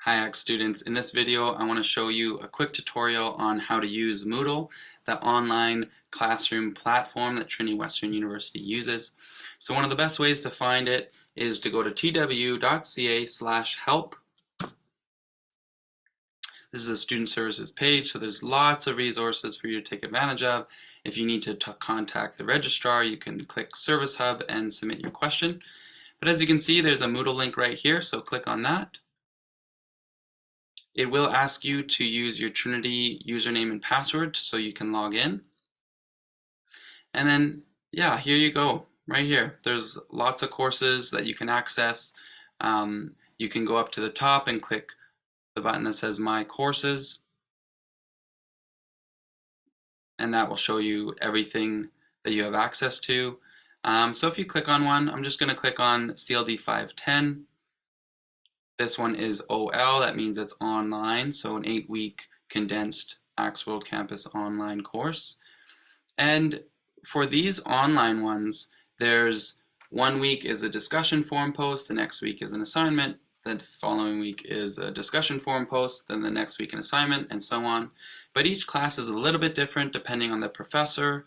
Hi students, in this video I want to show you a quick tutorial on how to use Moodle, the online classroom platform that Trinity Western University uses. So one of the best ways to find it is to go to tw.ca/help. This is a student services page, so there's lots of resources for you to take advantage of. If you need to contact the registrar, you can click Service Hub and submit your question. But as you can see, there's a Moodle link right here, so click on that. It will ask you to use your Trinity username and password so you can log in. And then, yeah, here you go, right here. There's lots of courses that you can access. You can go up to the top and click the button that says My Courses. And that will show you everything that you have access to. So if you click on one, I'm just going to click on CLD 510. This one is OL, that means it's online, so an 8-week condensed Axe World Campus online course. And for these online ones, there's 1 week is a discussion forum post, the next week is an assignment, the following week is a discussion forum post, then the next week an assignment, and so on. But each class is a little bit different depending on the professor.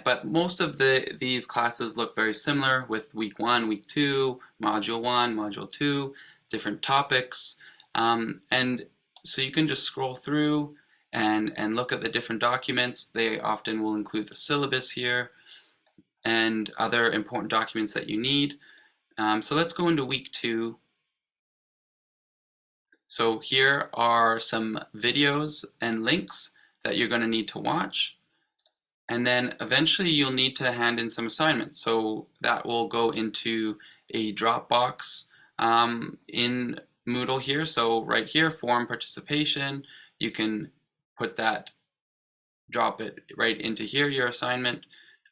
But most of these classes look very similar with week 1, week 2, module 1, module 2, different topics. And so you can just scroll through and look at the different documents. They often will include the syllabus here and other important documents that you need. So let's go into week 2. So here are some videos and links that you're going to need to watch. And then eventually you'll need to hand in some assignments. So that will go into a Dropbox in Moodle here. So right here, forum participation, you can put that, drop it right into here, your assignment.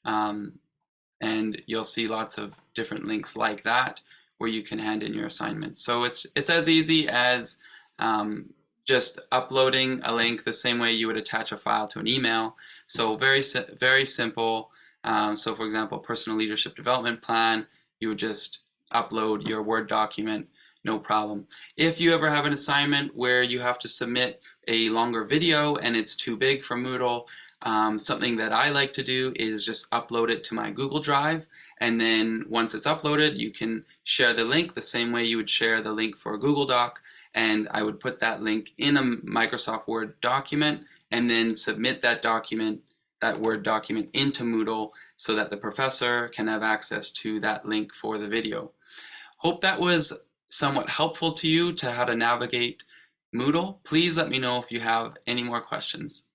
And you'll see lots of different links like that where you can hand in your assignment. So it's as easy as just uploading a link the same way you would attach a file to an email. So very simple. So for example, personal leadership development plan, you would just upload your Word document, no problem. If you ever have an assignment where you have to submit a longer video and it's too big for Moodle, something that I like to do is just upload it to my Google Drive, and then once it's uploaded, you can share the link the same way you would share the link for a Google Doc. And I would put that link in a Microsoft Word document and then submit that document, that Word document, into Moodle so that the professor can have access to that link for the video. Hope that was somewhat helpful to you to how to navigate Moodle. Please let me know if you have any more questions.